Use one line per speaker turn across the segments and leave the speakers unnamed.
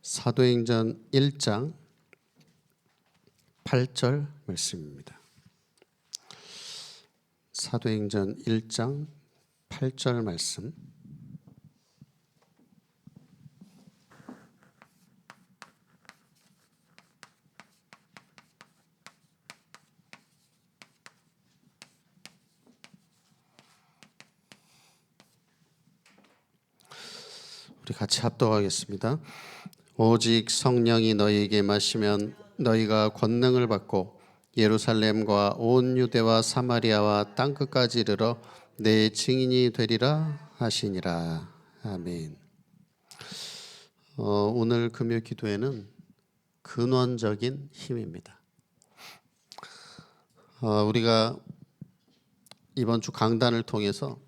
사도행전 1장 8절 말씀입니다. 사도행전 1장 8절 말씀. 우리 같이 합독하겠습니다. 오직 성령이 너희에게 임하시면 너희가 권능을 받고 예루살렘과 온 유대와 사마리아와 땅끝까지 이르러 내 증인이 되리라 하시니라. 아멘. 오늘 금요 기도회는 근원적인 힘입니다. 우리가 이번 주 강단을 통해서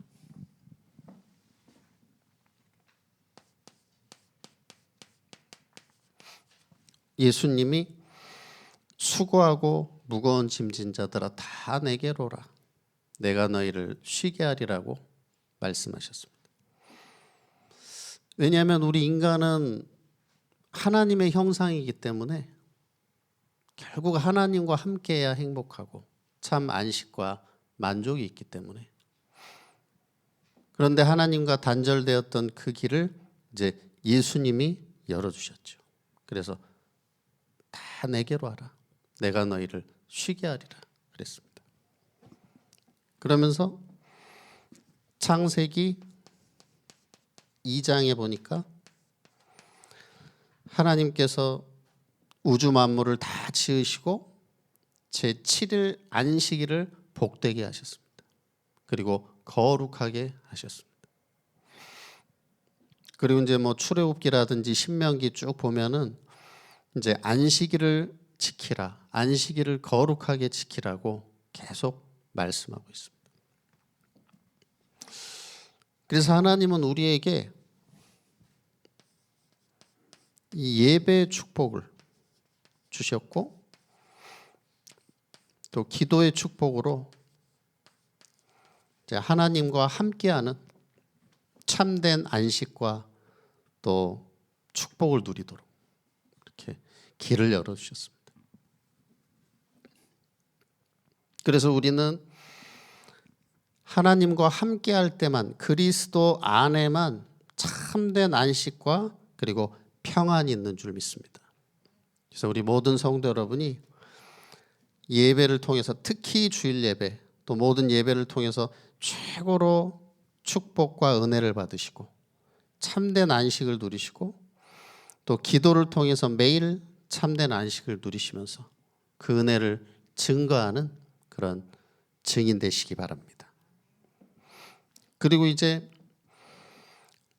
예수님이 수고하고 무거운 짐진 자들아 다 내게로 오라. 내가 너희를 쉬게 하리라고 말씀하셨습니다. 왜냐하면 우리 인간은 하나님의 형상이기 때문에 결국 하나님과 함께해야 행복하고 참 안식과 만족이 있기 때문에, 그런데 하나님과 단절되었던 그 길을 이제 예수님이 열어주셨죠. 그래서 다 내게로 하라. 내가 너희를 쉬게 하리라 그랬습니다. 그러면서 창세기 2장에 보니까 하나님께서 우주 만물을 다 지으시고 제7일 안식일을 복되게 하셨습니다. 그리고 거룩하게 하셨습니다. 그리고 이제 출애굽기라든지 신명기 쭉 보면은 이제 안식일을 지키라, 안식일을 거룩하게 지키라고 계속 말씀하고 있습니다. 그래서 하나님은 우리에게 이 예배의 축복을 주셨고 또 기도의 축복으로 이제 하나님과 함께하는 참된 안식과 또 축복을 누리도록 이렇게 길을 열어주셨습니다. 그래서 우리는 하나님과 함께할 때만, 그리스도 안에만 참된 안식과 그리고 평안이 있는 줄 믿습니다. 그래서 우리 모든 성도 여러분이 예배를 통해서, 특히 주일 예배 또 모든 예배를 통해서 최고로 축복과 은혜를 받으시고 참된 안식을 누리시고 또 기도를 통해서 매일 참된 안식을 누리시면서 그 은혜를 증거하는 그런 증인 되시기 바랍니다. 그리고 이제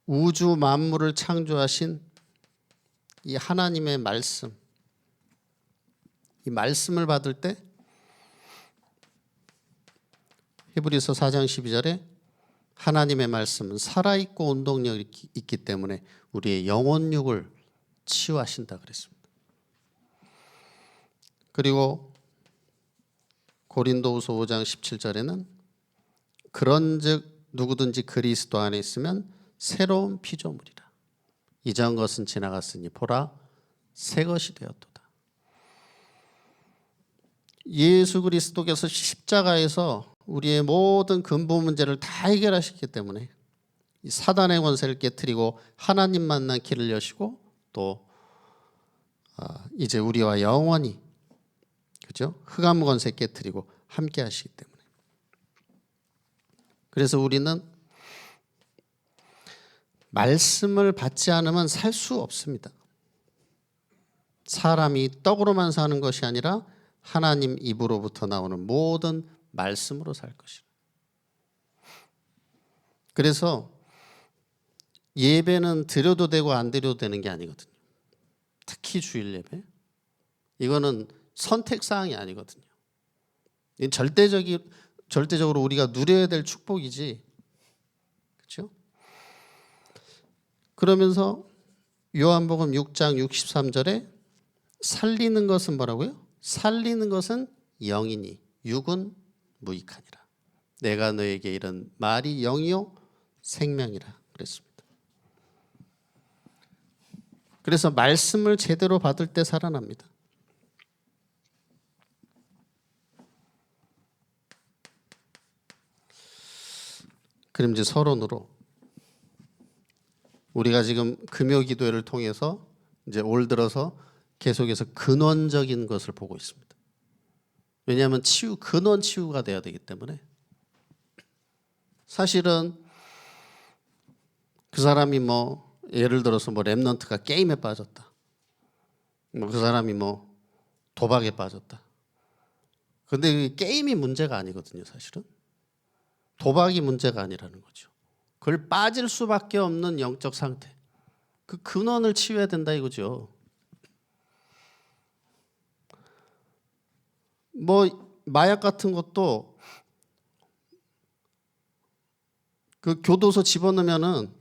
우주 만물을 창조하신 이 하나님의 말씀, 이 말씀을 받을 때 히브리서 4장 12절에 하나님의 말씀은 살아있고 운동력이 있기 때문에 우리의 영혼육을 치유하신다 그랬습니다. 그리고 고린도후서 5장 17절에는 그런즉 누구든지 그리스도 안에 있으면 새로운 피조물이라. 이전 것은 지나갔으니 보라 새 것이 되었도다. 예수 그리스도께서 십자가에서 우리의 모든 근본 문제를 다 해결하셨기 때문에 이 사단의 권세를 깨트리고 하나님 만난 길을 여시고 또 이제 우리와 영원히, 그죠? 흑암 권세 깨트리고 함께 하시기 때문에. 그래서 우리는 말씀을 받지 않으면 살 수 없습니다. 사람이 떡으로만 사는 것이 아니라 하나님 입으로부터 나오는 모든 말씀으로 살 것이라. 그래서 예배는 드려도 되고 안 드려도 되는 게 아니거든요. 특히 주일 예배. 이거는 선택사항이 아니거든요. 절대적으로 우리가 누려야 될 축복이지. 그렇죠? 그러면서 요한복음 6장 63절에 살리는 것은 뭐라고요? 살리는 것은 영이니 육은 무익하니라. 내가 너에게 이런 말이 영이요 생명이라 그랬습니다. 그래서 말씀을 제대로 받을 때 살아납니다. 그럼 이제 서론으로 우리가 지금 금요 기도회를 통해서 이제 올 들어서 계속해서 근원적인 것을 보고 있습니다. 왜냐하면 근원 치유가 돼야 되기 때문에. 사실은 그 사람이 뭐 예를 들어서 뭐 랩넌트가 게임에 빠졌다. 뭐 그 사람이 뭐 도박에 빠졌다. 근데 게임이 문제가 아니거든요, 사실은. 도박이 문제가 아니라는 거죠. 그걸 빠질 수밖에 없는 영적 상태. 그 근원을 치유해야 된다 이거죠. 뭐 마약 같은 것도 그 교도소 집어넣으면은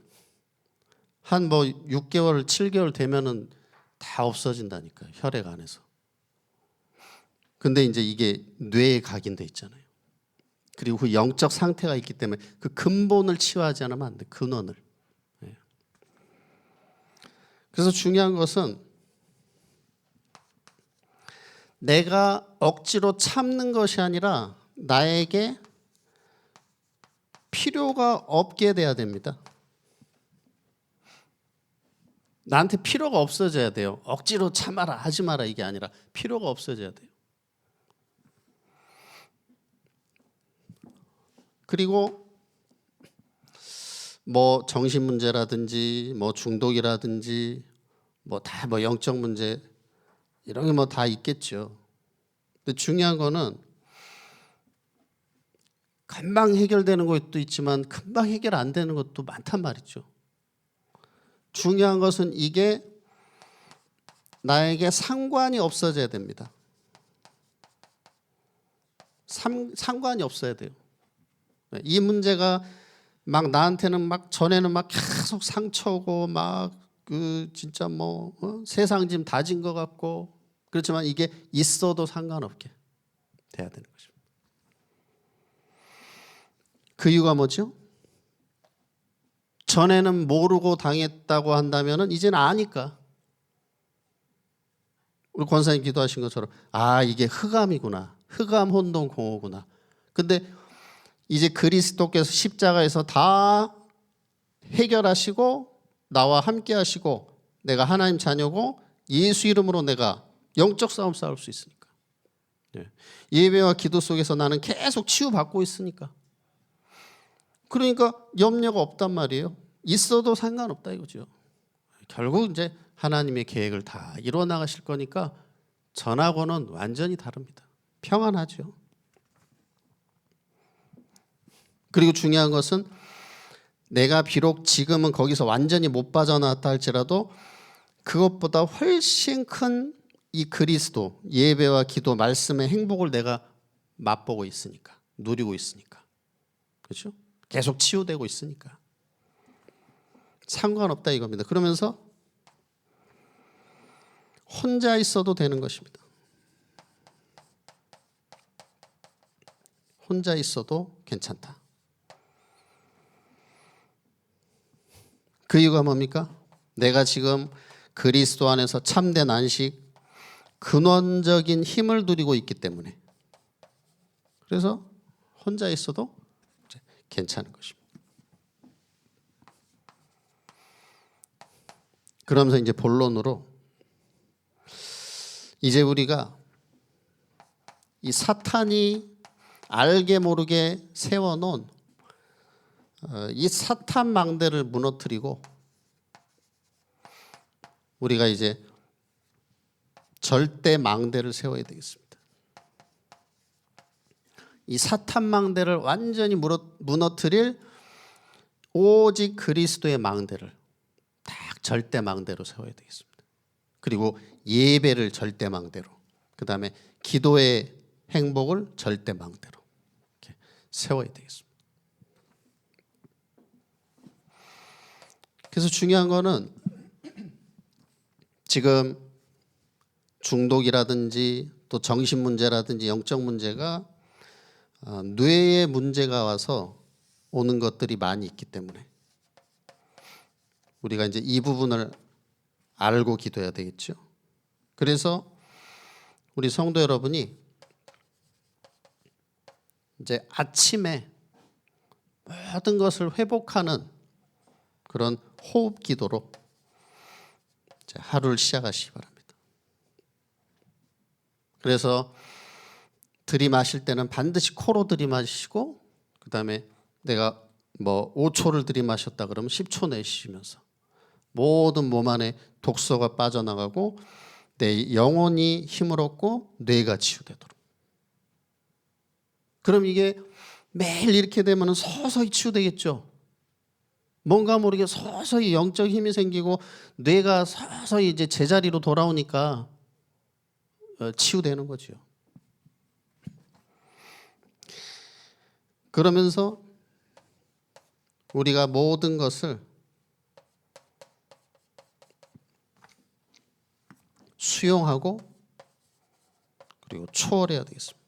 한 뭐 6개월, 7개월 되면은 다 없어진다니까요. 혈액 안에서. 근데 이제 이게 뇌에 각인돼 있잖아요. 그리고 그 영적 상태가 있기 때문에 그 근본을 치유하지 않으면 안 돼. 근원을. 그래서 중요한 것은 내가 억지로 참는 것이 아니라 나에게 필요가 없게 돼야 됩니다. 나한테 필요가 없어져야 돼요. 억지로 참아라 하지 마라 이게 아니라 필요가 없어져야 돼요. 그리고 뭐 정신 문제라든지 뭐 중독이라든지 뭐 다 뭐 영적 문제 이런 게 뭐 다 있겠죠. 근데 중요한 거는 금방 해결되는 것도 있지만 금방 해결 안 되는 것도 많단 말이죠. 중요한 것은 이게 나에게 상관이 없어져야 됩니다. 상관이 없어야 돼요. 이 문제가 막 나한테는 막 전에는 막 계속 상처고 막 그 진짜 뭐 세상 짐 다 진 것 같고 그렇지만 이게 있어도 상관없게 돼야 되는 것입니다. 그 이유가 뭐죠? 전에는 모르고 당했다고 한다면은 이제는 아니까. 우리 권사님 기도하신 것처럼 아 이게 흑암이구나. 흑암 혼돈 공허구나. 근데 이제 그리스도께서 십자가에서 다 해결하시고 나와 함께 하시고 내가 하나님 자녀고 예수 이름으로 내가 영적 싸움 싸울 수 있으니까. 예배와 기도 속에서 나는 계속 치유받고 있으니까. 그러니까 염려가 없단 말이에요. 있어도 상관없다 이거죠. 결국 이제 하나님의 계획을 다 이루어 나가실 거니까 전하고는 완전히 다릅니다. 평안하죠. 그리고 중요한 것은 내가 비록 지금은 거기서 완전히 못 빠져나왔다 할지라도 그것보다 훨씬 큰 이 그리스도 예배와 기도 말씀의 행복을 내가 맛보고 있으니까 누리고 있으니까 그렇죠? 계속 치유되고 있으니까 상관없다 이겁니다. 그러면서 혼자 있어도 되는 것입니다. 혼자 있어도 괜찮다. 그 이유가 뭡니까? 내가 지금 그리스도 안에서 참된 안식, 근원적인 힘을 누리고 있기 때문에. 그래서 혼자 있어도 괜찮은 것입니다. 그러면서 이제 본론으로 이제 우리가 이 사탄이 알게 모르게 세워놓은 이 사탄 망대를 무너뜨리고 우리가 이제 절대 망대를 세워야 되겠습니다. 이 사탄 망대를 완전히 무너뜨릴 오직 그리스도의 망대를 딱 절대 망대로 세워야 되겠습니다. 그리고 예배를 절대 망대로, 그 다음에 기도의 행복을 절대 망대로 이렇게 세워야 되겠습니다. 그래서 중요한 거는 지금 중독이라든지 또 정신 문제라든지 영적 문제가 뇌에 문제가 와서 오는 것들이 많이 있기 때문에 우리가 이제 이 부분을 알고 기도해야 되겠죠. 그래서 우리 성도 여러분이 이제 아침에 모든 것을 회복하는 그런 호흡 기도로 이제 하루를 시작하시기 바랍니다. 그래서 들이마실 때는 반드시 코로 들이마시고, 그 다음에 내가 뭐 5초를 들이마셨다 그러면 10초 내쉬면서 모든 몸 안에 독소가 빠져나가고 내 영혼이 힘을 얻고 뇌가 치유되도록. 그럼 이게 매일 이렇게 되면 서서히 치유되겠죠. 뭔가 모르게 서서히 영적 힘이 생기고 뇌가 서서히 이제 제자리로 돌아오니까 치유되는 거죠. 그러면서 우리가 모든 것을 수용하고 그리고 초월해야 되겠습니다.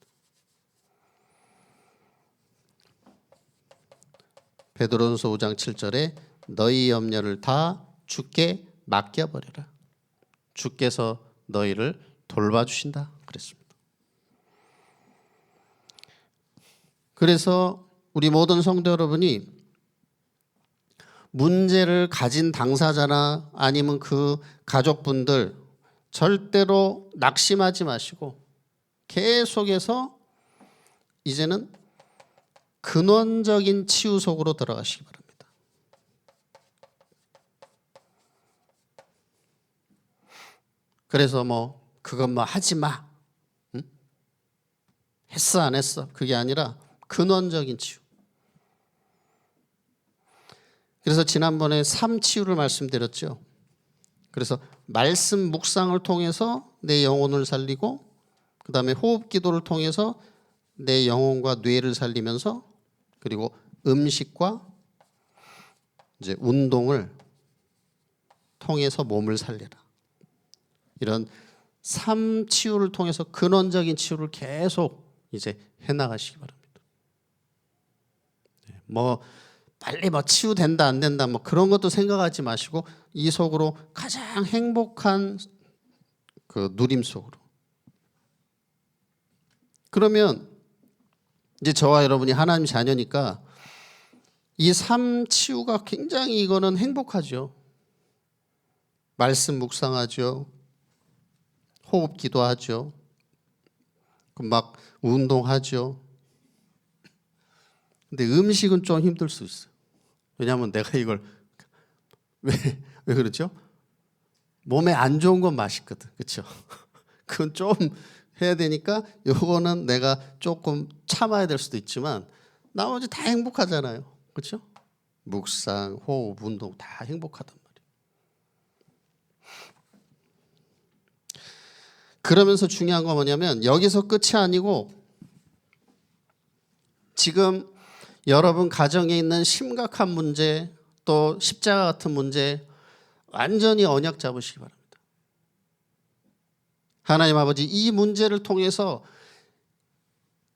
베드로전서 5장 7절에 너희 염려를 다 주께 맡겨버려라. 주께서 너희를 돌봐주신다 그랬습니다. 그래서 우리 모든 성도 여러분이 문제를 가진 당사자나 아니면 그 가족분들 절대로 낙심하지 마시고 계속해서 이제는 근원적인 치유 속으로 들어가시기 바랍니다. 그래서 뭐 그건 뭐 하지 마. 응? 했어 안 했어. 그게 아니라 근원적인 치유. 그래서 지난번에 삼치유를 말씀드렸죠. 그래서 말씀 묵상을 통해서 내 영혼을 살리고 그 다음에 호흡 기도를 통해서 내 영혼과 뇌를 살리면서 그리고 음식과 이제 운동을 통해서 몸을 살려라. 이런 삼치유를 통해서 근원적인 치유를 계속 이제 해나가시기 바랍니다. 뭐 빨리 뭐 치유된다 안 된다 뭐 그런 것도 생각하지 마시고 이 속으로 가장 행복한 그 누림 속으로. 그러면 이제 저와 여러분이 하나님 자녀니까 이 삶 치유가 굉장히 이거는 행복하죠. 말씀 묵상하죠. 호흡 기도하죠. 막 운동하죠. 근데 음식은 좀 힘들 수 있어요. 왜냐하면 내가 이걸 왜 그렇죠? 몸에 안 좋은 건 맛있거든. 그렇죠? 그건 좀 해야 되니까 요거는 내가 조금 참아야 될 수도 있지만 나머지 다 행복하잖아요. 그렇죠? 묵상, 호흡, 운동 다 행복하단 말이에요. 그러면서 중요한 건 뭐냐면 여기서 끝이 아니고 지금 여러분 가정에 있는 심각한 문제 또 십자가 같은 문제 완전히 언약 잡으시기 바랍니다. 하나님 아버지 이 문제를 통해서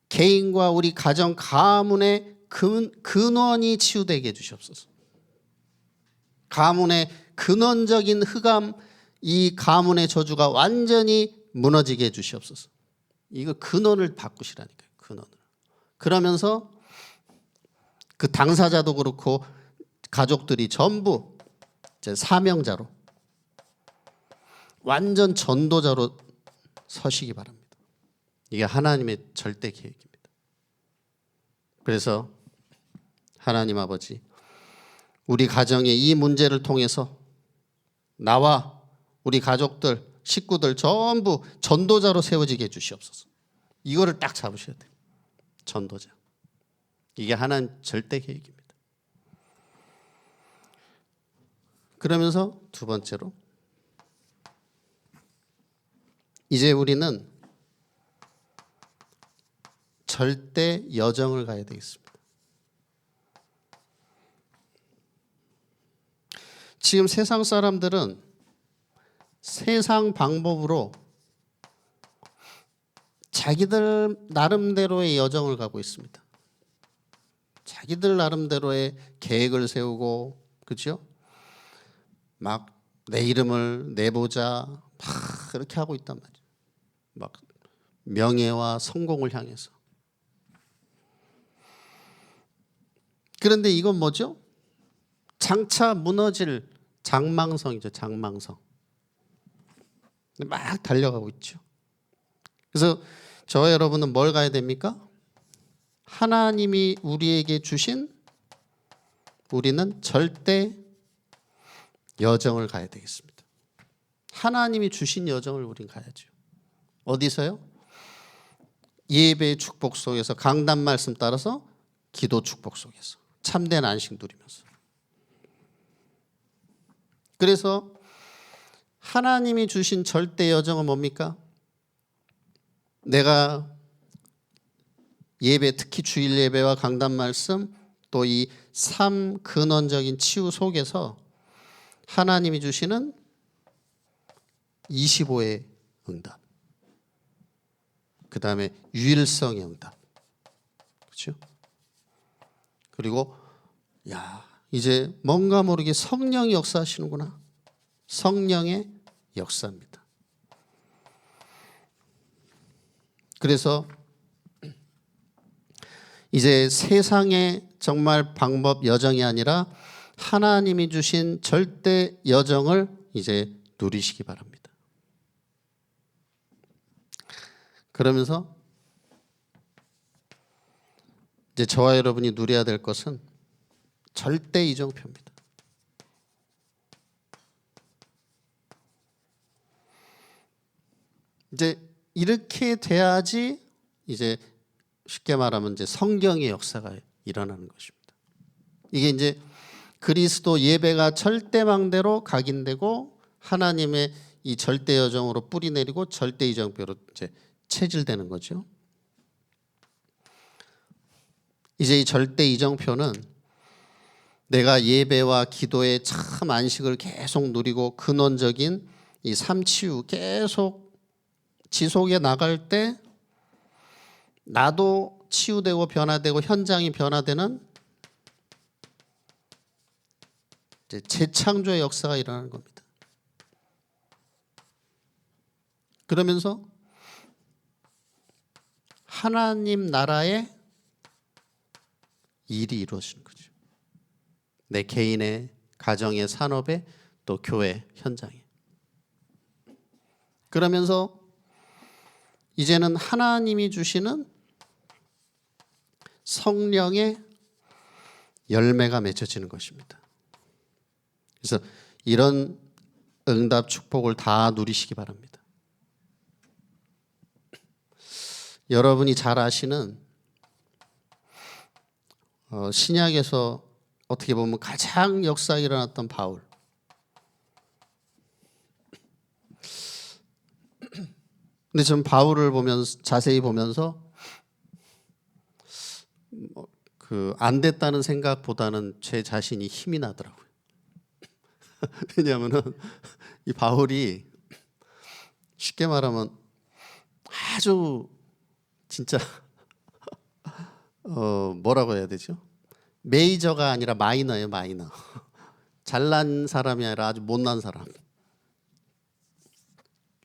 개인과 우리 가정 가문의 근원이 치유되게 해주시옵소서. 가문의 근원적인 흑암 이 가문의 저주가 완전히 무너지게 해주시옵소서. 이거 근원을 바꾸시라니까요. 근원을. 그러면서 그 당사자도 그렇고 가족들이 전부 이제 사명자로 완전 전도자로 서시기 바랍니다. 이게 하나님의 절대 계획입니다. 그래서 하나님 아버지 우리 가정의 이 문제를 통해서 나와 우리 가족들 식구들 전부 전도자로 세워지게 해주시옵소서. 이거를 딱 잡으셔야 돼요. 전도자. 이게 하나님 절대 계획입니다. 그러면서 두 번째로 이제 우리는 절대 여정을 가야 되겠습니다. 지금 세상 사람들은 세상 방법으로 자기들 나름대로의 여정을 가고 있습니다. 자기들 나름대로의 계획을 세우고 그렇죠? 막 내 이름을 내보자 막 그렇게 하고 있단 말이에요. 막 명예와 성공을 향해서. 그런데 이건 뭐죠? 장차 무너질 장망성이죠. 장망성. 막 달려가고 있죠. 그래서 저와 여러분은 뭘 가야 됩니까? 하나님이 우리에게 주신 우리는 절대 여정을 가야 되겠습니다. 하나님이 주신 여정을 우린 가야죠. 어디서요? 예배의 축복 속에서, 강단 말씀 따라서 기도 축복 속에서 참된 안식 누리면서. 그래서 하나님이 주신 절대 여정은 뭡니까? 내가 예배, 특히 주일 예배와 강단 말씀, 또 이 삶 근원적인 치유 속에서 하나님이 주시는 25의 응답, 그 다음에 유일성의 응답, 그렇죠? 그리고 이제 뭔가 모르게 성령이 역사하시는구나. 성령의 역사입니다. 그래서 이제 세상의 정말 방법 여정이 아니라 하나님이 주신 절대 여정을 이제 누리시기 바랍니다. 그러면서 이제 저와 여러분이 누려야 될 것은 절대 이정표입니다. 이제 이렇게 돼야지 이제 쉽게 말하면 이제 성경의 역사가 일어나는 것입니다. 이게 이제 그리스도 예배가 절대망대로 각인되고 하나님의 이 절대 여정으로 뿌리 내리고 절대 이정표로 이제 체질되는 거죠. 이제 이 절대 이정표는 내가 예배와 기도에 참 안식을 계속 누리고 근원적인 이 삶치유 계속 지속해 나갈 때 나도 치유되고 변화되고 현장이 변화되는 이제 재창조의 역사가 일어나는 겁니다. 그러면서 하나님 나라의 일이 이루어지는 거죠. 내 개인의 가정의 산업에 또 교회 현장에. 그러면서 이제는 하나님이 주시는 성령의 열매가 맺혀지는 것입니다. 그래서 이런 응답 축복을 다 누리시기 바랍니다. 여러분이 잘 아시는 신약에서 어떻게 보면 가장 역사가 일어났던 바울. 근데 저는 바울을 보면서 자세히 보면서 안 됐다는 생각보다는 제 자신이 힘이 나더라고요. 왜냐하면은 이 바울이 쉽게 말하면 아주 진짜 뭐라고 해야 되죠? 메이저가 아니라 마이너예요, 마이너. 잘난 사람이 아니라 아주 못난 사람.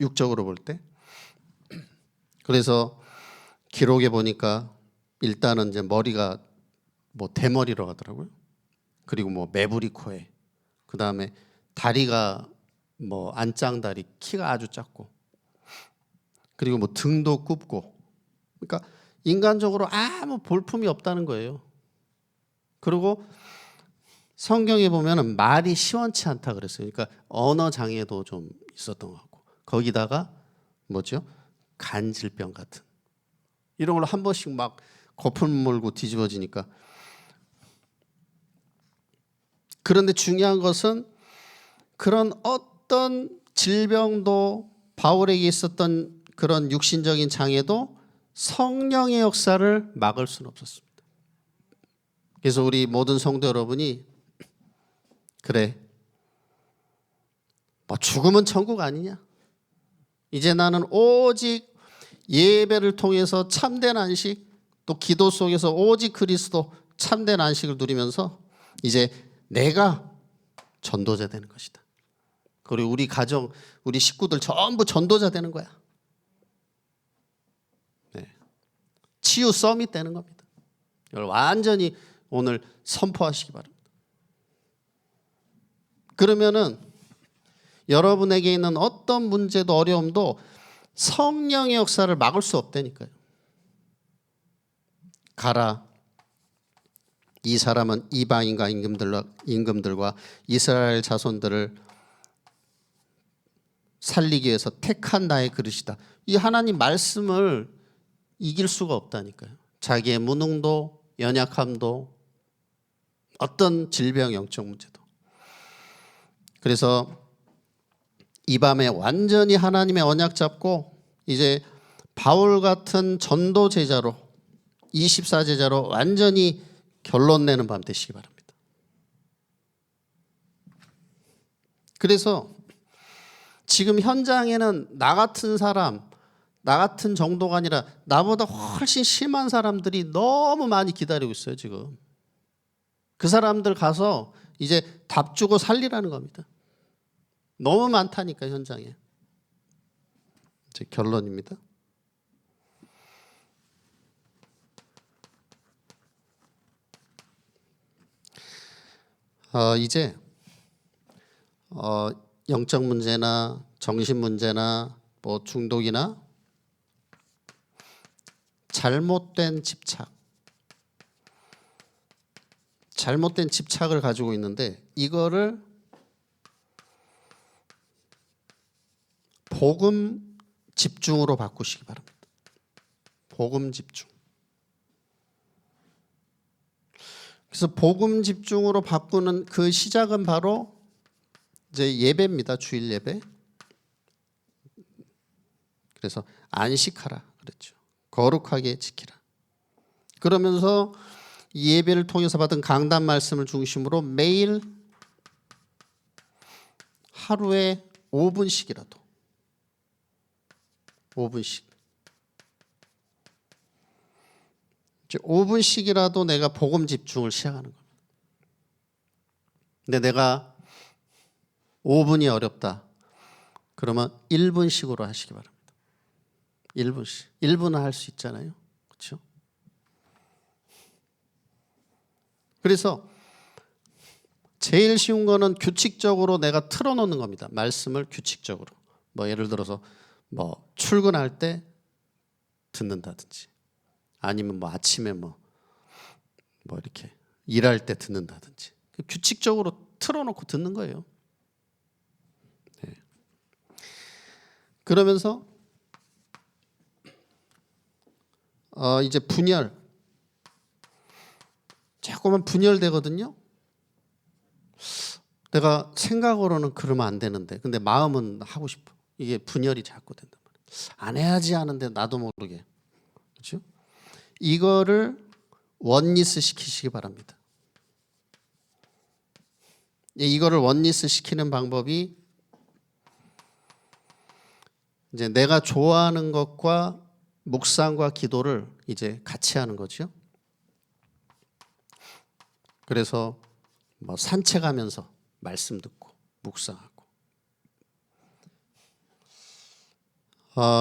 육적으로 볼 때. 그래서 기록에 보니까 일단은 이제 머리가 뭐 대머리로 하더라고요. 그리고 뭐 매부리 코에, 그 다음에 다리가 뭐 안짱다리, 키가 아주 작고, 그리고 뭐 등도 굽고, 그러니까 인간적으로 아무 볼품이 없다는 거예요. 그리고 성경에 보면은 말이 시원치 않다 그랬어요. 그러니까 언어 장애도 좀 있었던 것 같고, 거기다가 뭐죠? 간질병 같은 이런 걸로 한 번씩 막 거품 물고 뒤집어지니까. 그런데 중요한 것은 그런 어떤 질병도 바울에게 있었던 그런 육신적인 장애도 성령의 역사를 막을 수는 없었습니다. 그래서 우리 모든 성도 여러분이 그래, 뭐 죽으면 천국 아니냐? 이제 나는 오직 예배를 통해서 참된 안식, 또 기도 속에서 오직 그리스도 참된 안식을 누리면서 이제 내가 전도자 되는 것이다. 그리고 우리 가정, 우리 식구들 전부 전도자 되는 거야. 네. 치유 서밋 되는 겁니다. 이걸 완전히 오늘 선포하시기 바랍니다. 그러면은 여러분에게 있는 어떤 문제도 어려움도 성령의 역사를 막을 수 없다니까요. 가라. 이 사람은 이방인과 임금들과 이스라엘 자손들을 살리기 위해서 택한 나의 그릇이다. 이 하나님 말씀을 이길 수가 없다니까요. 자기의 무능도 연약함도 어떤 질병 영적 문제도. 그래서 이 밤에 완전히 하나님의 언약 잡고 이제 바울 같은 전도 제자로 24제자로 완전히 결론 내는 밤 되시기 바랍니다. 그래서 지금 현장에는 나 같은 사람, 나 같은 정도가 아니라 나보다 훨씬 심한 사람들이 너무 많이 기다리고 있어요, 지금. 그 사람들 가서 이제 답 주고 살리라는 겁니다. 너무 많다니까, 현장에. 이제 결론입니다. 이제 영적 문제나 정신 문제나 뭐 중독이나 잘못된 집착을 가지고 있는데 이거를 복음 집중으로 바꾸시기 바랍니다. 복음 집중. 그래서 복음 집중으로 바꾸는 그 시작은 바로 이제 예배입니다. 주일 예배. 그래서 안식하라 그랬죠. 거룩하게 지키라. 그러면서 이 예배를 통해서 받은 강단 말씀을 중심으로 매일 하루에 5분씩이라도 5분씩 이제 5분씩이라도 내가 복음 집중을 시작하는 겁니다. 근데 내가 5분이 어렵다. 그러면 1분씩으로 하시기 바랍니다. 1분씩. 1분은 할 수 있잖아요. 그렇죠? 그래서 제일 쉬운 거는 규칙적으로 내가 틀어놓는 겁니다. 말씀을 규칙적으로. 뭐 예를 들어서 뭐 출근할 때 듣는다든지 아니면 뭐 아침에 뭐 이렇게 일할 때 듣는다든지 규칙적으로 틀어놓고 듣는 거예요. 네. 그러면서 이제 분열 자꾸만 분열되거든요. 내가 생각으로는 그러면 안 되는데 근데 마음은 하고 싶어. 이게 분열이 자꾸 된단 말이에요. 안 해야지 하는데 나도 모르게. 그렇죠? 이거를 원리스 시키시기 바랍니다. 이거를 원리스 시키는 방법이 이제 내가 좋아하는 것과 묵상과 기도를 이제 같이 하는 거죠. 그래서 뭐 산책하면서 말씀 듣고 묵상하고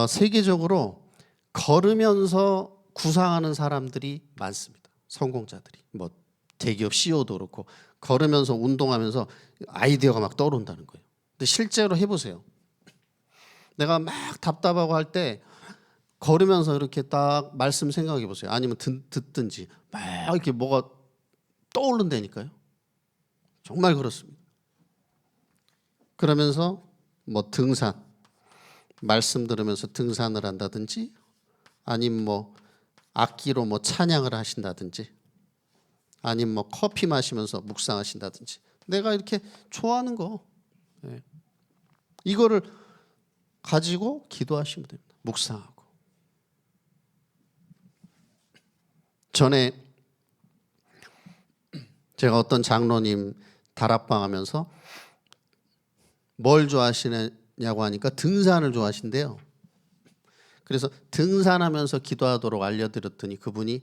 세계적으로 걸으면서 구상하는 사람들이 많습니다. 성공자들이 뭐 대기업 CEO도 그렇고 걸으면서 운동하면서 아이디어가 막 떠오른다는 거예요. 근데 실제로 해보세요. 내가 막 답답하고 할 때 걸으면서 이렇게 딱 말씀 생각해 보세요. 아니면 듣든지 막 이렇게 뭐가 떠오른다니까요. 정말 그렇습니다. 그러면서 뭐 등산 말씀 들으면서 등산을 한다든지 아니면 뭐 악기로 뭐 찬양을 하신다든지 아니면 뭐 커피 마시면서 묵상하신다든지 내가 이렇게 좋아하는 거 이거를 가지고 기도하시면 됩니다. 묵상하고. 전에 제가 어떤 다락방 하면서 뭘 좋아하시냐고 하니까 등산을 좋아하신대요. 그래서 등산하면서 기도하도록 알려드렸더니 그분이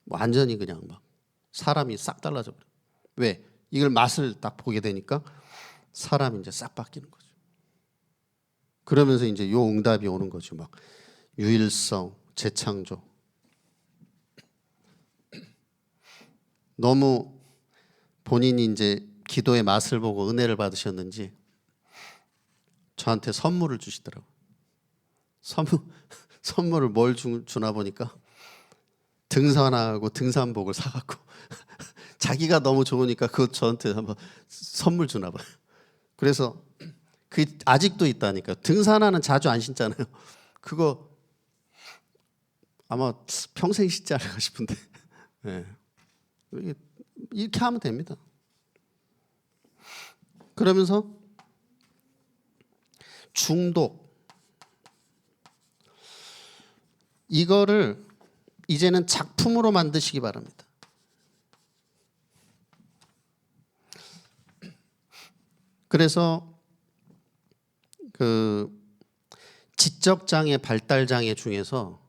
완전히 그냥 막 사람이 싹 달라져 버려요. 왜? 이걸 맛을 딱 보게 되니까 사람이 이제 싹 바뀌는 거죠. 그러면서 이제 요 응답이 오는 거죠. 막 유일성, 재창조. 너무 본인이 이제 기도의 맛을 보고 은혜를 받으셨는지 저한테 선물을 주시더라고요. 선물을 뭘 주나 보니까 등산하고 등산복을 사갖고 자기가 너무 좋으니까 그거 저한테 한번 선물 주나 봐요. 그래서 그 아직도 있다니까요. 등산화는 자주 안 신잖아요. 그거 아마 평생 신지 않을까 싶은데. 네. 이렇게 하면 됩니다. 그러면서 중독, 이거를 이제는 작품으로 만드시기 바랍니다. 그래서 그 지적장애, 발달장애 중에서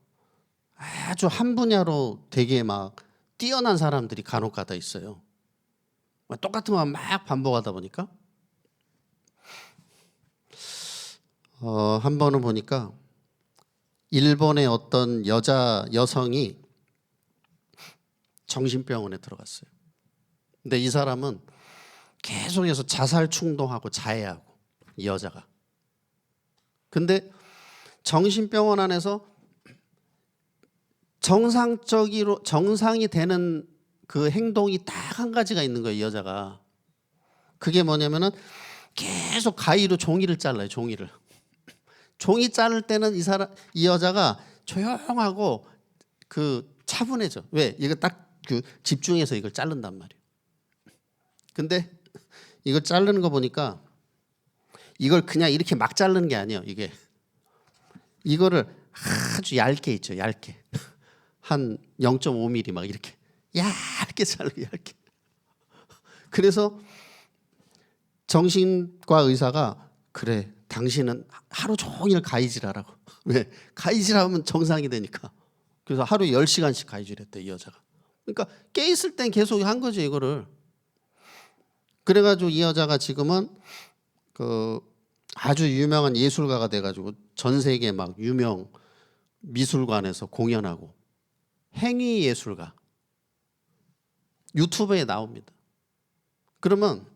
아주 한 분야로 되게 막 뛰어난 사람들이 간혹가다 있어요. 똑같은 것만 막 반복하다 보니까 한 번은 보니까 일본의 어떤 여성이 정신병원에 들어갔어요. 근데 이 사람은 계속해서 자살 충동하고 자해하고, 이 여자가. 근데 정신병원 안에서 정상이 되는 그 행동이 딱 한 가지가 있는 거예요, 이 여자가. 그게 뭐냐면은 계속 가위로 종이를 잘라요, 종이를. 종이 자를 때는 이 여자가 조용하고 그 차분해져. 왜? 이거 딱 그 집중해서 이걸 자른단 말이에요. 근데 이걸 자르는 거 보니까 이걸 그냥 이렇게 막 자르는 게 아니에요. 이거를 아주 얇게 있죠. 얇게. 한 0.5mm 막 이렇게 얇게 자르고 얇게. 그래서 정신과 의사가 그래, 당신은 하루 종일 가위질하라고. 왜? 가위질하면 정상이 되니까. 그래서 하루 10시간씩 가위질했대, 이 여자가. 그러니까 깨 있을 땐 계속 한 거죠, 이거를. 그래가지고 이 여자가 지금은 그 아주 유명한 예술가가 돼가지고 전 세계 막 유명 미술관에서 공연하고, 행위 예술가. 유튜브에 나옵니다. 그러면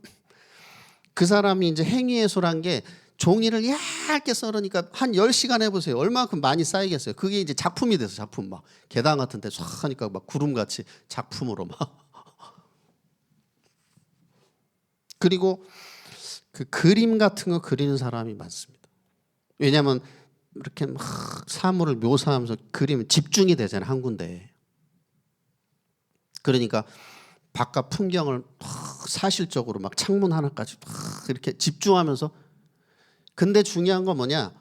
그 사람이 이제 행위 예술한 게 종이를 얇게 썰으니까 한 10시간 해보세요. 얼마큼 많이 쌓이겠어요. 그게 이제 작품이 돼서, 작품 막 계단 같은 데 쫙 하니까 막 구름같이 작품으로 막. 그리고 그 그림 같은 거 그리는 사람이 많습니다. 왜냐하면 이렇게 막 사물을 묘사하면서 그리면 집중이 되잖아요, 한 군데에. 그러니까 바깥 풍경을 사실적으로 막 창문 하나까지 이렇게 집중하면서. 근데 중요한 건 뭐냐?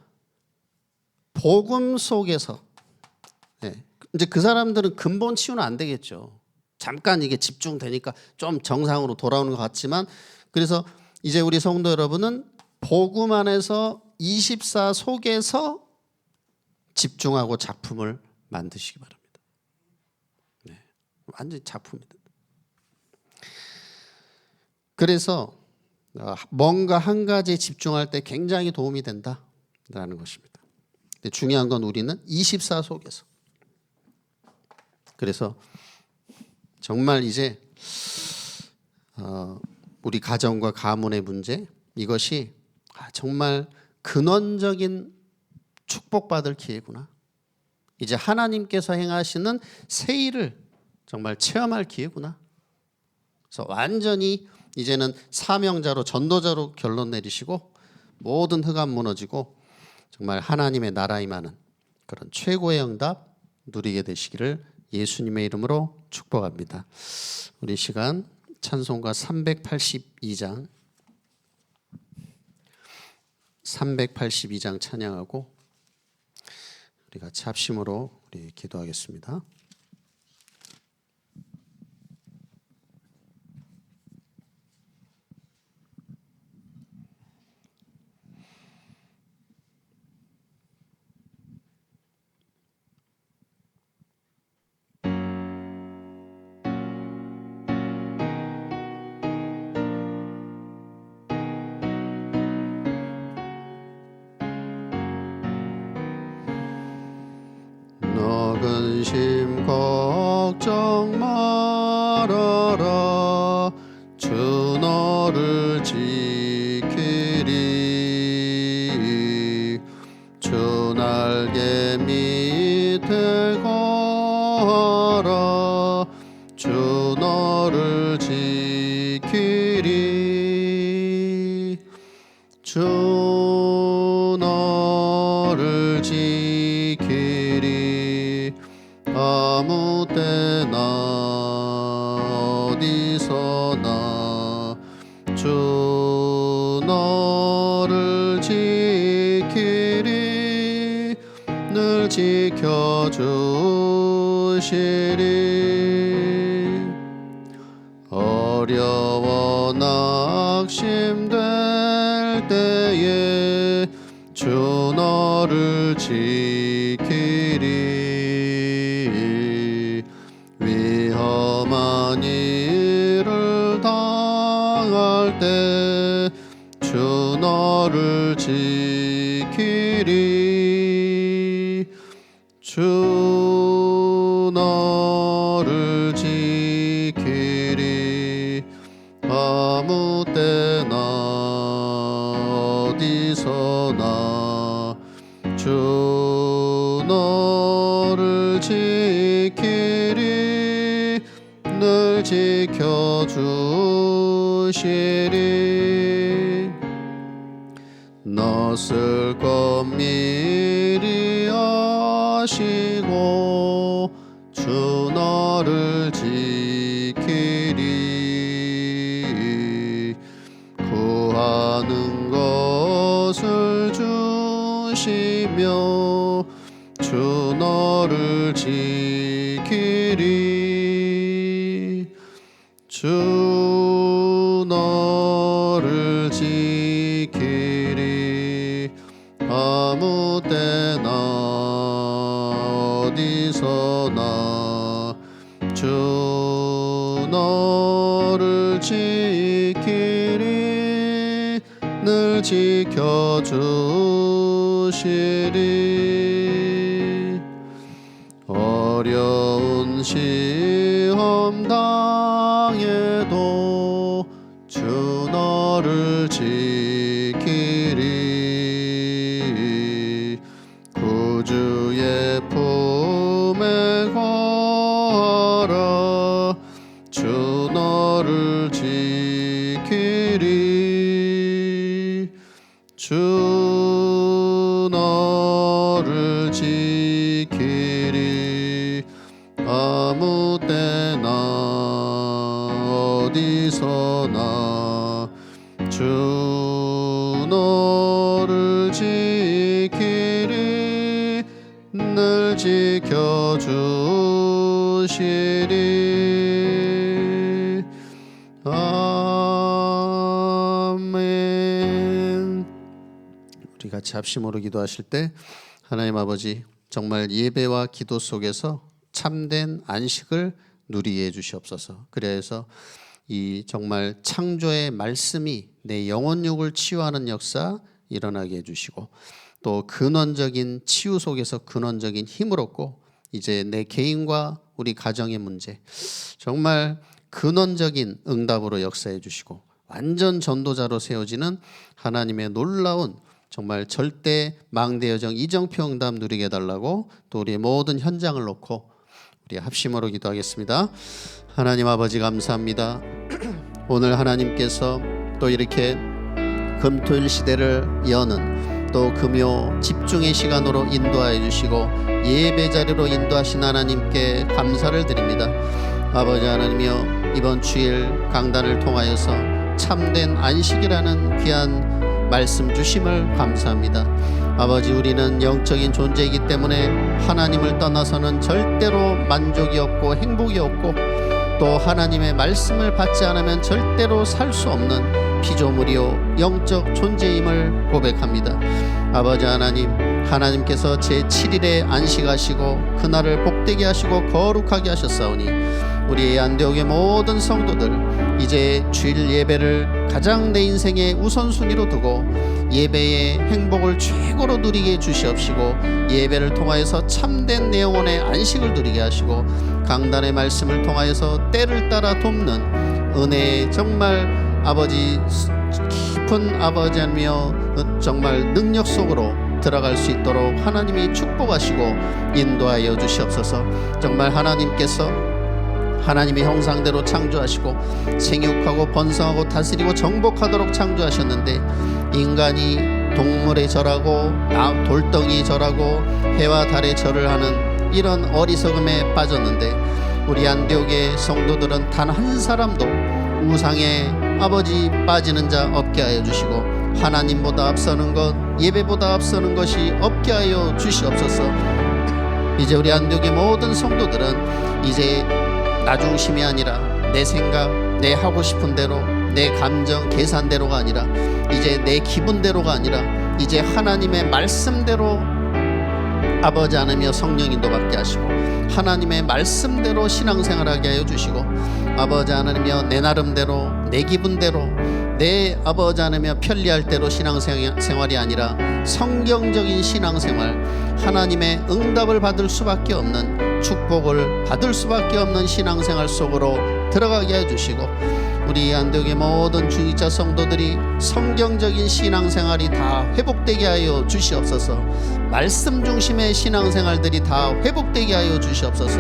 복음 속에서, 네. 이제 그 사람들은 근본 치유는 안 되겠죠. 잠깐 이게 집중되니까 좀 정상으로 돌아오는 것 같지만, 그래서 이제 우리 성도 여러분은 복음 안에서 24 속에서 집중하고 작품을 만드시기 바랍니다. 네. 완전히 작품입니다. 그래서 뭔가 한 가지에 집중할 때 굉장히 도움이 된다라는 것입니다. 근데 중요한 건 우리는 24 속에서. 그래서 정말 이제 우리 가정과 가문의 문제, 이것이 정말 근원적인 축복받을 기회구나. 이제 하나님께서 행하시는 새 일을 정말 체험할 기회구나. 그래서 완전히 이제는 사명자로, 전도자로 결론 내리시고 모든 흑암 무너지고 정말 하나님의 나라 임하는 그런 최고의 응답 누리게 되시기를 예수님의 이름으로 축복합니다. 우리 시간 찬송가 382장 찬양하고 우리 같이 합심으로 우리 기도하겠습니다. 걱정 말아라. 주 너를 지키리. 주 날개 밑에 걸어라. 주 너를 지키리. 주 너를 지키리. 아무 때나 어디서나 주 너를 지키리. 늘 지켜주시리. 어려워 낙심될 때에 주 너를 지키리. 위험한 일을 당할 때 주 너를 지키리. 주 너를 지키리. 아무 때나 어디서나 주 너를 지키리. 늘 지켜주시리. 낯설 것 미리 아시고 주 너를 지키리. 구하는 것을 주시며 주 너를 지키리. 주 너를 지키리. 아무 때나 어디서나 주 너를 지키리. 늘 지켜주시리. 어려운 시험 당해도 주 너를 지키리. 구주의 품에 거하라. 주 너를 지키리. 주 너를 지키리. 아무 때나 어디서나 주 너를 지키리. 늘 지켜주시리. 아멘. 우리 같이 합심으로 기도하실 때 하나님 아버지, 정말 예배와 기도 속에서 참된 안식을 누리게 해 주시옵소서. 그래서 이 정말 창조의 말씀이 내 영혼육을 치유하는 역사 일어나게 해주시고, 또 근원적인 치유 속에서 근원적인 힘을 얻고 이제 내 개인과 우리 가정의 문제 정말 근원적인 응답으로 역사해 주시고 완전 전도자로 세워지는 하나님의 놀라운 정말 절대 망대 여정 이정표 응답 누리게 해달라고 또 우리의 모든 현장을 놓고 우리 합심으로 기도하겠습니다. 하나님 아버지 감사합니다. 오늘 하나님께서 또 이렇게 금토일 시대를 여는 또 금요 집중의 시간으로 인도하여 주시고 예배 자리로 인도하신 하나님께 감사를 드립니다. 아버지 하나님이여, 이번 주일 강단을 통하여서 참된 안식이라는 귀한 말씀 주심을 감사합니다. 아버지, 우리는 영적인 존재이기 때문에 하나님을 떠나서는 절대로 만족이 없고 행복이 없고 또 하나님의 말씀을 받지 않으면 절대로 살 수 없는 피조물이요 영적 존재임을 고백합니다. 아버지 하나님, 하나님께서 제7일에 안식하시고 그날을 복되게 하시고 거룩하게 하셨사오니 우리 안디옥의 모든 성도들 이제 주일 예배를 가장 내 인생의 우선순위로 두고 예배의 행복을 최고로 누리게 주시옵시고 예배를 통하여서 참된 내 영혼의 안식을 누리게 하시고 강단의 말씀을 통하여서 때를 따라 돕는 은혜의 정말 아버지 깊은 아버지 하며 정말 능력 속으로 들어갈 수 있도록 하나님이 축복하시고 인도하여 주시옵소서. 정말 하나님께서 하나님의 형상대로 창조하시고 생육하고 번성하고 다스리고 정복하도록 창조하셨는데 인간이 동물에 절하고 돌덩이에 절하고 해와 달에 절을 하는 이런 어리석음에 빠졌는데 우리 안디옥의 성도들은 단 한 사람도 우상의 아버지 빠지는 자 없게 하여 주시고 하나님보다 앞서는 것 예배보다 앞서는 것이 없게 하여 주시옵소서. 이제 우리 안디옥의 모든 성도들은 이제 나 중심이 아니라 내 생각, 내 하고 싶은 대로, 내 감정, 계산대로가 아니라 이제 내 기분대로가 아니라 이제 하나님의 말씀대로 아버지 안으며 성령 인도받게 하시고 하나님의 말씀대로 신앙생활하게 하여 주시고 아버지 안으며 내 나름대로 내 기분대로 내 아버지 안으며 편리할 대로 신앙생활이 아니라 성경적인 신앙생활 하나님의 응답을 받을 수밖에 없는 축복을 받을 수밖에 없는 신앙생활 속으로 들어가게 해주시고 우리 안디옥의 모든 중직자 성도들이 성경적인 신앙생활이 다 회복되게 하여 주시옵소서. 말씀 중심의 신앙생활들이 다 회복되게 하여 주시옵소서.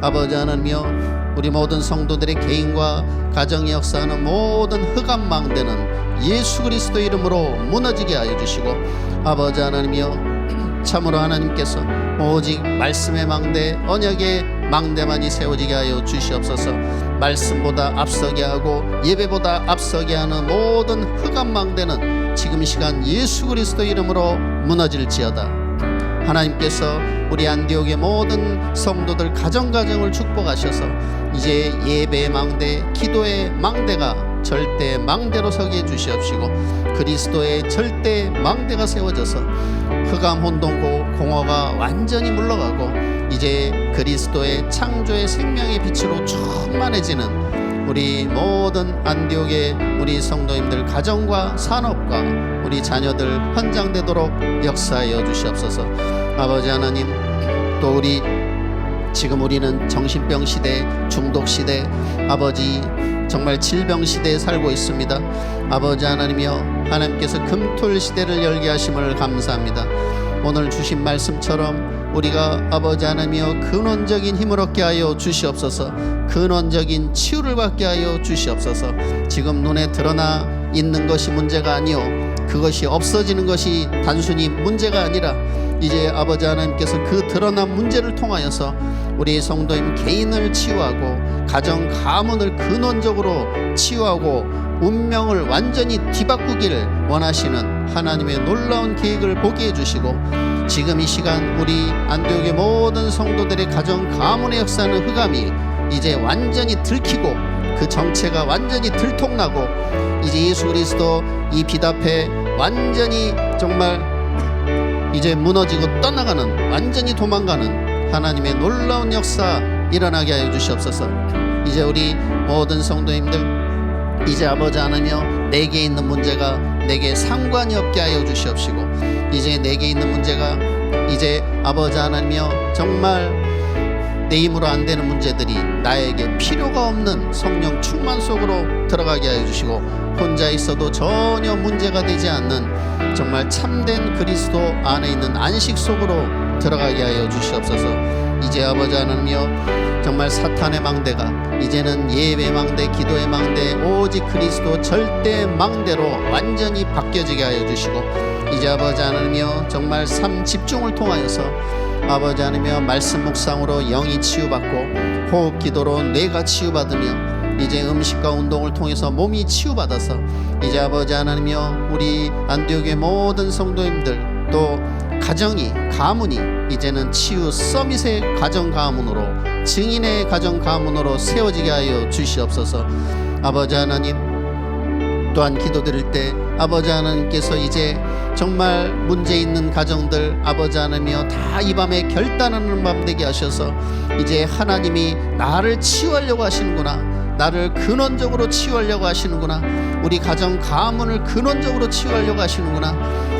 아버지 하나님이여 우리 모든 성도들의 개인과 가정의 역사하는 모든 흑암망대는 예수 그리스도 이름으로 무너지게 하여 주시고 아버지 하나님이여 참으로 하나님께서 오직 말씀의 망대 언약의 망대만이 세워지게 하여 주시옵소서. 말씀보다 앞서게 하고 예배보다 앞서게 하는 모든 흑암망대는 지금 이 시간 예수 그리스도 이름으로 무너질지어다. 하나님께서 우리 안디옥의 모든 성도들 가정가정을 축복하셔서 이제 예배의 망대 기도의 망대가 절대 망대로 서게 해주시옵시고 그리스도의 절대 망대가 세워져서 흑암 혼돈 공허가 완전히 물러가고 이제 그리스도의 창조의 생명의 빛으로 충만해지는 우리 모든 안디옥의 우리 성도님들 가정과 산업과 우리 자녀들 헌장되도록 역사하여 주시옵소서. 아버지 하나님 또 우리 지금 우리는 정신병 시대 중독 시대 아버지 정말 질병 시대에 살고 있습니다. 아버지 하나님이여 하나님께서 금토일 시대를 열게 하심을 감사합니다. 오늘 주신 말씀처럼 우리가 아버지 하나님이여 근원적인 힘을 얻게 하여 주시옵소서. 근원적인 치유를 받게 하여 주시옵소서. 지금 눈에 드러나 있는 것이 문제가 아니오 그것이 없어지는 것이 단순히 문제가 아니라 이제 아버지 하나님께서 그 드러난 문제를 통하여서 우리 성도님 개인을 치유하고 가정 가문을 근원적으로 치유하고 운명을 완전히 뒤바꾸기를 원하시는 하나님의 놀라운 계획을 보게 해주시고 지금 이 시간 우리 안디옥의 모든 성도들의 가정 가문의 역사하는 흑암이 이제 완전히 들키고 그 정체가 완전히 들통나고 이제 예수 그리스도 이 빛 앞에 완전히 정말 이제 무너지고 떠나가는 완전히 도망가는 하나님의 놀라운 역사 일어나게 하여 주시옵소서. 이제 우리 모든 성도님들 이제 아버지 하나며 내게 있는 문제가 내게 상관이 없게 하여 주시옵시고 이제 내게 있는 문제가 이제 아버지 하나며 정말 내 힘으로 안 되는 문제들이 나에게 필요가 없는 성령 충만 속으로 들어가게 하여 주시고 혼자 있어도 전혀 문제가 되지 않는 정말 참된 그리스도 안에 있는 안식 속으로 들어가게 하여 주시옵소서. 이제 아버지 하나님이여 정말 사탄의 망대가 이제는 예배 망대 기도의 망대 오직 그리스도 절대 망대로 완전히 바뀌어지게 하여 주시고 이제 아버지 하나님이여 정말 삶 집중을 통하여서 아버지 하나님이여 말씀 묵상으로 영이 치유받고 호흡 기도로 뇌가 치유받으며 이제 음식과 운동을 통해서 몸이 치유받아서 이제 아버지 하나님이여 우리 안디옥의 모든 성도님들 또 가정이 가문이 이제는 치유 서밋의 가정 가문으로 증인의 가정 가문으로 세워지게 하여 주시옵소서. 아버지 하나님 또한 기도드릴 때 아버지 하나님께서 이제 정말 문제 있는 가정들 아버지 하나님이여 다 이 밤에 결단하는 밤 되게 하셔서 이제 하나님이 나를 치유하려고 하시는구나 나를 근원적으로 치유하려고 하시는구나. 우리 가정 가문을 근원적으로 치유하려고 하시는구나.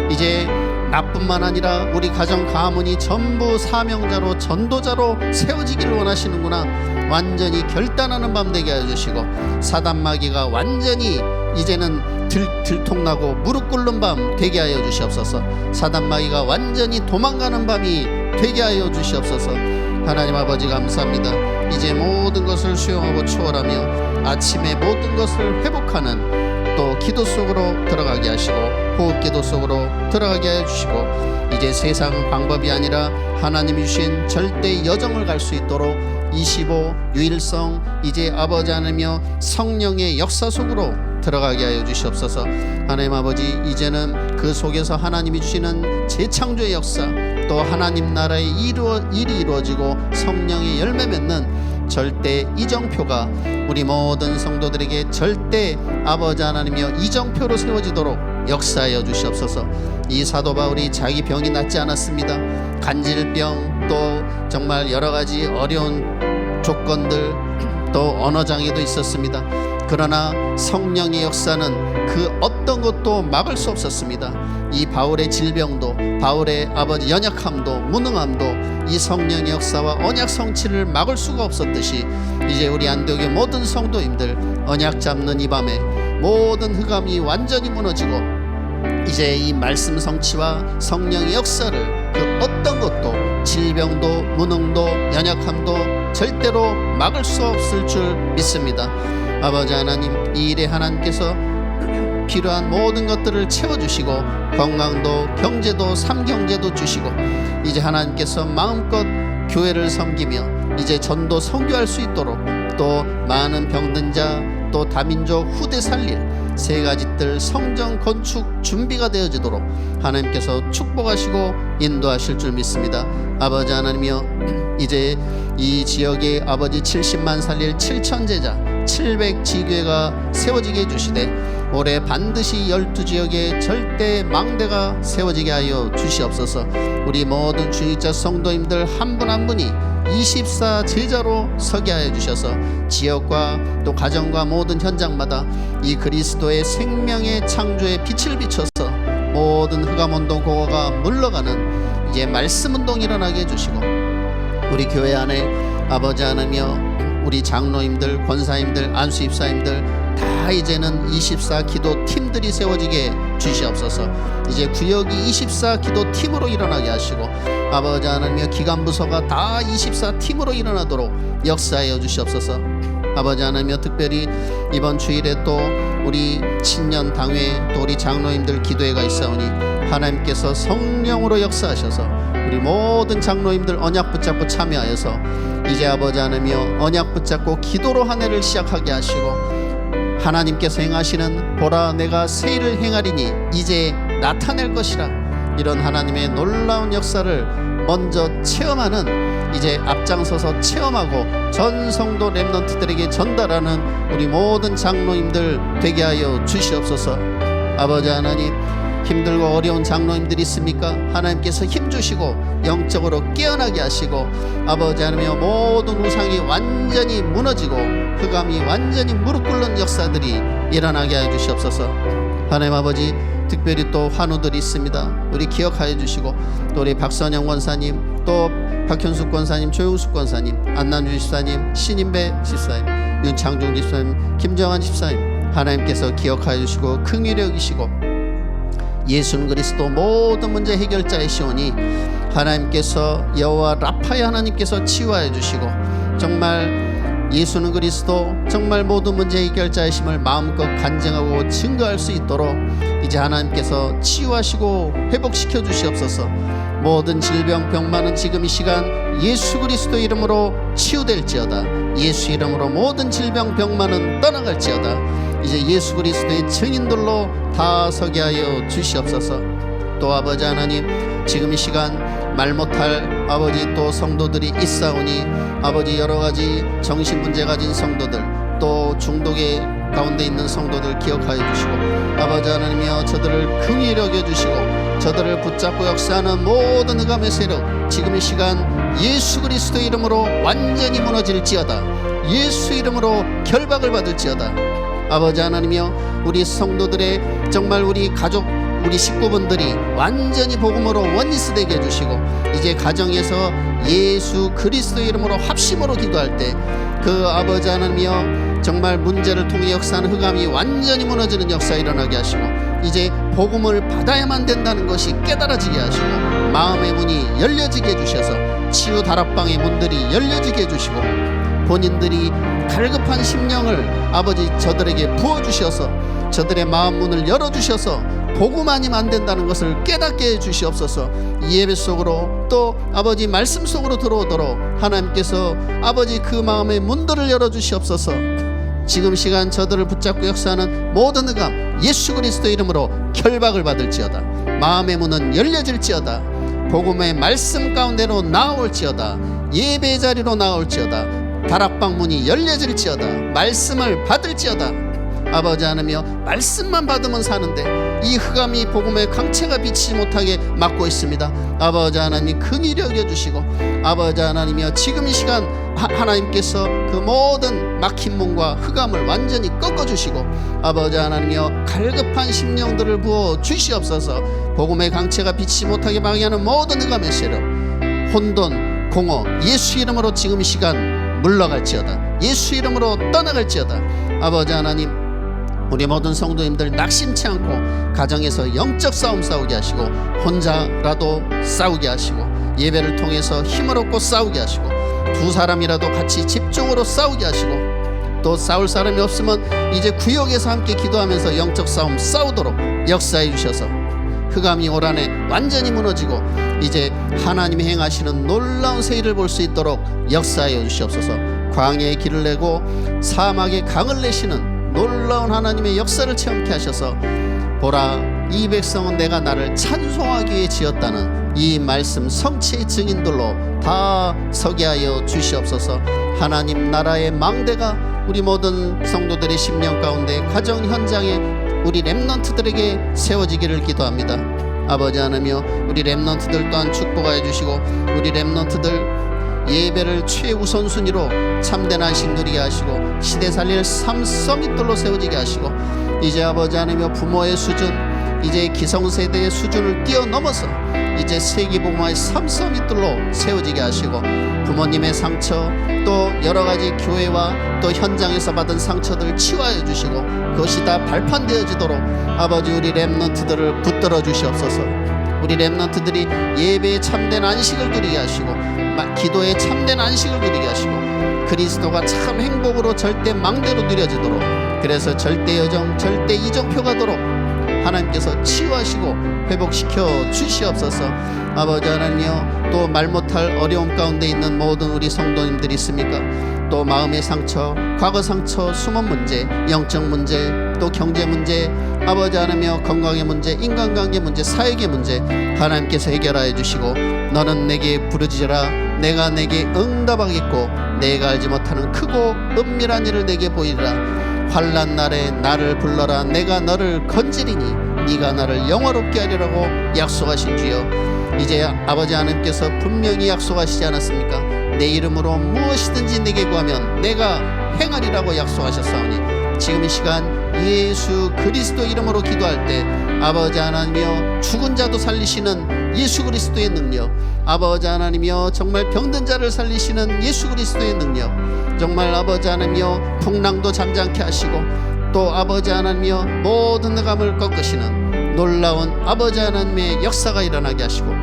이제 나뿐만 아니라 우리 가정 가문이 전부 사명자로 전도자로 세워지기를 원하시는구나. 완전히 결단하는 밤 되게 해주시고 사단 마귀가 완전히 이제는 들통나고 무릎 꿇는 밤 되게 하여 주시옵소서. 사단 마귀가 완전히 도망가는 밤이 되게 하여 주시옵소서. 하나님 아버지 감사합니다. 이제 모든 것을 수용하고 초월하며 아침에 모든 것을 회복하는 또 기도 속으로 들어가게 하시고 호흡 기도 속으로 들어가게 해주시고 이제 세상 방법이 아니라 하나님이 주신 절대 여정을 갈 수 있도록 25 유일성 이제 아버지 하나님이여 성령의 역사 속으로 들어가게 하여 주시옵소서. 하나님 아버지 이제는 그 속에서 하나님이 주시는 재창조의 역사 또 하나님 나라의 일이 이루어지고 성령의 열매 맺는 절대 이정표가 우리 모든 성도들에게 절대 아버지 하나님이여 이정표로 세워지도록 역사하여 주시옵소서. 이 사도 바울이 자기 병이 낫지 않았습니다. 간질병 또 정말 여러 가지 어려운 조건들 또 언어장애도 있었습니다. 그러나 성령의 역사는 그 어떤 것도 막을 수 없었습니다. 이 바울의 질병도 바울의 아버지 연약함도 무능함도 이 성령의 역사와 언약 성취를 막을 수가 없었듯이 이제 우리 안디옥의 모든 성도님들 언약 잡는 이 밤에 모든 흑암이 완전히 무너지고 이제 이 말씀 성취와 성령의 역사를 그 어떤 것도 질병도 무능도 연약함도 절대로 막을 수 없을 줄 믿습니다. 아버지 하나님 이 일에 하나님께서 필요한 모든 것들을 채워주시고 건강도 경제도 삼경제도 주시고 이제 하나님께서 마음껏 교회를 섬기며 이제 전도 선교할 수 있도록 또 많은 병든 자 또 다민족 후대 살릴 세 가지 뜰 성전 건축 준비가 되어지도록 하나님께서 축복하시고 인도하실 줄 믿습니다. 아버지 하나님이여 이제 이 지역에 아버지 70만 살릴 7천 제자 700지교회가 세워지게 해주시되 올해 반드시 12지역에 절대 망대가 세워지게 하여 주시옵소서. 우리 모든 주의자 성도님들 한 분 한 분이 24 제자로 서게 하여 주셔서 지역과 또 가정과 모든 현장마다 이 그리스도의 생명의 창조의 빛을 비춰서 모든 흑암운동 공허가 물러가는 이제 말씀운동 일어나게 해주시고 우리 교회 안에 아버지 하나님이여 우리 장로님들 권사님들 안수입사님들 다 이제는 24 기도 팀들이 세워지게 주시옵소서. 이제 구역이 24 기도 팀으로 일어나게 하시고 아버지 하나님이여 기관부서가 다 24 팀으로 일어나도록 역사하여 주시옵소서. 아버지 하나님이여 특별히 이번 주일에 또 우리 신년 당회 또 우리 장로님들 기도회가 있사오니 하나님께서 성령으로 역사하셔서 우리 모든 장로님들 언약 붙잡고 참여하여서 이제 아버지 하나님이여 언약 붙잡고 기도로 한 해를 시작하게 하시고 하나님께서 행하시는 보라 내가 새 일을 행하리니 이제 나타낼 것이라 이런 하나님의 놀라운 역사를 먼저 체험하는 이제 앞장서서 체험하고 전 성도 렘넌트들에게 전달하는 우리 모든 장로님들 되게 하여 주시옵소서. 아버지 하나님 힘들고 어려운 장로님들이 있습니까? 하나님께서 힘주시고 영적으로 깨어나게 하시고 아버지 하나님의 모든 우상이 완전히 무너지고 흑암이 완전히 무릎 꿇는 역사들이 일어나게 하여 주시옵소서. 하나님 아버지 특별히 또 환우들이 있습니다. 우리 기억하여 주시고 또 우리 박선영 권사님 또 박현숙 권사님 조용숙 권사님 안남준 집사님 신인배 집사님 윤창중 집사님 김정환 집사님 하나님께서 기억하여 주시고 긍휼히 여기시고 예수는 그리스도 모든 문제 해결자이시오니 하나님께서 여호와 라파의 하나님께서 치유하여 주시고 정말 예수는 그리스도 정말 모든 문제 해결자이심을 마음껏 간증하고 증거할 수 있도록 이제 하나님께서 치유하시고 회복시켜 주시옵소서. 모든 질병 병만은 지금 이 시간 예수 그리스도 이름으로 치유될지어다. 예수 이름으로 모든 질병 병만은 떠나갈지어다. 이제 예수 그리스도의 증인들로 다 서게 하여 주시옵소서. 또 아버지 하나님 지금 이 시간 말 못할 아버지 또 성도들이 있사오니 아버지 여러가지 정신문제 가진 성도들 또 중독의 가운데 있는 성도들 기억하여 주시고 아버지 하나님이여 저들을 긍휼히 여겨주시고 저들을 붙잡고 역사하는 모든 흑암의 세력 지금 이 시간 예수 그리스도 이름으로 완전히 무너질지어다. 예수 이름으로 결박을 받을지어다. 아버지 하나님이여, 우리 성도들의 정말 우리 가족, 우리 식구분들이 완전히 복음으로 원리스 되게 해주시고, 이제 가정에서 예수 그리스도 이름으로 합심으로 기도할 때 그 아버지 하나님이여, 정말 문제를 통해 역사하는 흑암이 완전히 무너지는 역사 일어나게 하시고, 이제 복음을 받아야만 된다는 것이 깨달아지게 하시고, 마음의 문이 열려지게 해주셔서 치유 다락방의 문들이 열려지게 해주시고, 본인들이 갈급한 심령을 아버지 저들에게 부어주셔서 저들의 마음 문을 열어주셔서 복음 아니면 안 된다는 것을 깨닫게 해주시옵소서. 이 예배 속으로 또 아버지 말씀 속으로 들어오도록 하나님께서 아버지 그 마음의 문들을 열어주시옵소서. 지금 시간 저들을 붙잡고 역사하는 모든 흑암 예수 그리스도 이름으로 결박을 받을지어다. 마음의 문은 열려질지어다. 복음의 말씀 가운데로 나올지어다. 예배 자리로 나올지어다. 다락방 문이 열려질지어다. 말씀을 받을지어다. 아버지 하나님이여, 말씀만 받으면 사는데 이 흑암이 복음의 강체가 비치지 못하게 막고 있습니다. 아버지 하나님 긍휼히 여겨주시고, 아버지 하나님이여, 지금 이 시간 하나님께서 그 모든 막힌 문과 흑암을 완전히 꺾어주시고, 아버지 하나님이여, 갈급한 심령들을 부어 주시옵소서. 복음의 강체가 비치지 못하게 방해하는 모든 흑암의 세력, 혼돈, 공허 예수 이름으로 지금 이 시간 물러갈지어다. 예수 이름으로 떠나갈지어다. 아버지 하나님, 우리 모든 성도님들 낙심치 않고 가정에서 영적 싸움 싸우게 하시고, 혼자라도 싸우게 하시고, 예배를 통해서 힘을 얻고 싸우게 하시고, 두 사람이라도 같이 집중으로 싸우게 하시고, 또 싸울 사람이 없으면 이제 구역에서 함께 기도하면서 영적 싸움 싸우도록 역사해 주셔서 흑암이 올 한해 완전히 무너지고 이제 하나님이 행하시는 놀라운 세일을 볼 수 있도록 역사해 주시옵소서. 광야의 길을 내고 사막에 강을 내시는 놀라운 하나님의 역사를 체험케 하셔서, 보라, 이 백성은 내가 나를 찬송하기 위해 지었다는 이 말씀 성취의 증인들로 다 서게 하여 주시옵소서. 하나님 나라의 망대가 우리 모든 성도들의 심령 가운데 가정 현장에 우리 렘넌트들에게 세워지기를 기도합니다. 아버지 하나님이여, 우리 렘넌트들 또한 축복하여 주시고, 우리 렘넌트들 예배를 최우선순위로 참된 안식 누리게 하시고, 시대 살릴 삶 서밋들로 세워지게 하시고, 이제 아버지 하나님이여, 부모의 수준, 이제 기성세대의 수준을 뛰어넘어서 이제 세계복음화의 삶 서밋들로 세워지게 하시고, 부모님의 상처, 또 여러가지 교회와 또 현장에서 받은 상처들 치유하여 주시고, 그것이 다 발판되어지도록 아버지 우리 렘넌트들을 붙들어 주시옵소서. 우리 렘넌트들이 예배에 참된 안식을 누리게 하시고, 기도에 참된 안식을 누리게 하시고, 그리스도가 참 행복으로 절대 망대로 누려지도록, 그래서 절대 여정, 절대 이정표가 도록 하나님께서 치유하시고 회복시켜 주시옵소서. 아버지 하나님이여, 또 말 못할 어려움 가운데 있는 모든 우리 성도님들이 있습니까? 또 마음의 상처, 과거 상처, 숨은 문제, 영적 문제, 또 경제 문제, 아버지 하나님이여, 건강의 문제, 인간관계 문제, 사역의 문제 하나님께서 해결하여 주시고, 너는 내게 부르짖으라, 내가 내게 응답하겠고 내가 알지 못하는 크고 은밀한 일을 내게 보이리라. 환난 날에 나를 불러라, 내가 너를 건지리니 네가 나를 영화롭게 하리라고 약속하신 주여, 이제 아버지 하나님께서 분명히 약속하시지 않았습니까? 내 이름으로 무엇이든지 내게 구하면 내가 행하리라고 약속하셨사오니, 지금 이 시간 예수 그리스도 이름으로 기도할 때 아버지 하나님이여, 죽은 자도 살리시는 예수 그리스도의 능력, 아버지 하나님이여, 정말 병든 자를 살리시는 예수 그리스도의 능력, 정말 아버지 하나님이여, 풍랑도 잠잠케 하시고, 또 아버지 하나님이여, 모든 흑암을 꺾으시는 놀라운 아버지 하나님의 역사가 일어나게 하시고,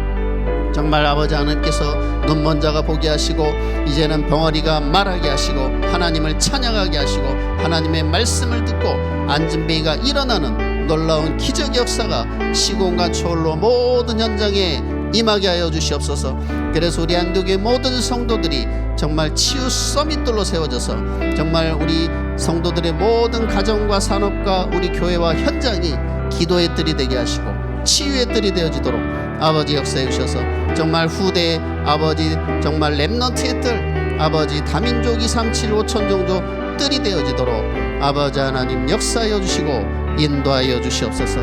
정말 아버지 하나님께서 눈먼 자가 보게 하시고, 이제는 병아리가 말하게 하시고, 하나님을 찬양하게 하시고, 하나님의 말씀을 듣고 앉은 베이가 일어나는 놀라운 기적 역사가 시공간 초월로 모든 현장에 임하게 하여 주시옵소서. 그래서 우리 안독의 모든 성도들이 정말 치유 서밋들로 세워져서 정말 우리 성도들의 모든 가정과 산업과 우리 교회와 현장이 기도의 뜰이 되게 하시고 치유의 뜰이 되어지도록 아버지 역사해 주셔서, 정말 후대의 아버지 정말 렘넌트의 뜰, 아버지 다민족 237 5천 종족 뜰이 되어지도록 아버지 하나님 역사하여 주시고 인도하여 주시옵소서.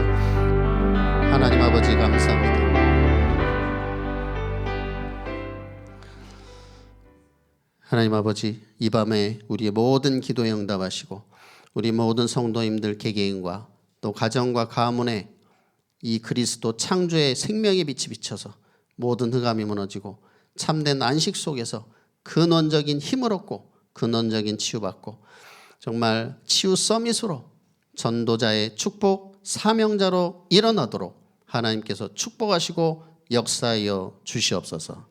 하나님 아버지 감사합니다. 하나님 아버지, 이 밤에 우리의 모든 기도에 응답하시고 우리 모든 성도님들 개개인과 또 가정과 가문에 이 그리스도 창조의 생명의 빛이 비쳐서 모든 흑암이 무너지고 참된 안식 속에서 근원적인 힘을 얻고 근원적인 치유받고 정말 치유 서밋으로 전도자의 축복 사명자로 일어나도록 하나님께서 축복하시고 역사하여 주시옵소서.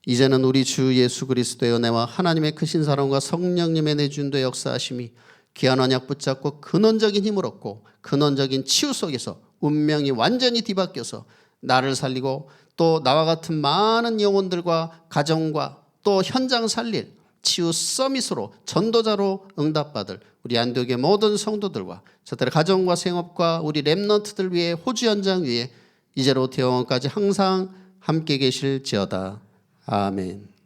이제는 우리 주 예수 그리스도의 은혜와 하나님의 크신 사랑과 성령님의 내주인도의 역사하심이 귀한 언약 붙잡고 근원적인 힘을 얻고 근원적인 치유 속에서 운명이 완전히 뒤바뀌어서 나를 살리고 또 나와 같은 많은 영혼들과 가정과 또 현장 살릴 치유 서밋으로 전도자로 응답받을 우리 안독의 모든 성도들과 저들의 가정과 생업과 우리 렘넌트들 위해 호주 현장 위에 이제로부터 영원까지 항상 함께 계실지어다. 아멘.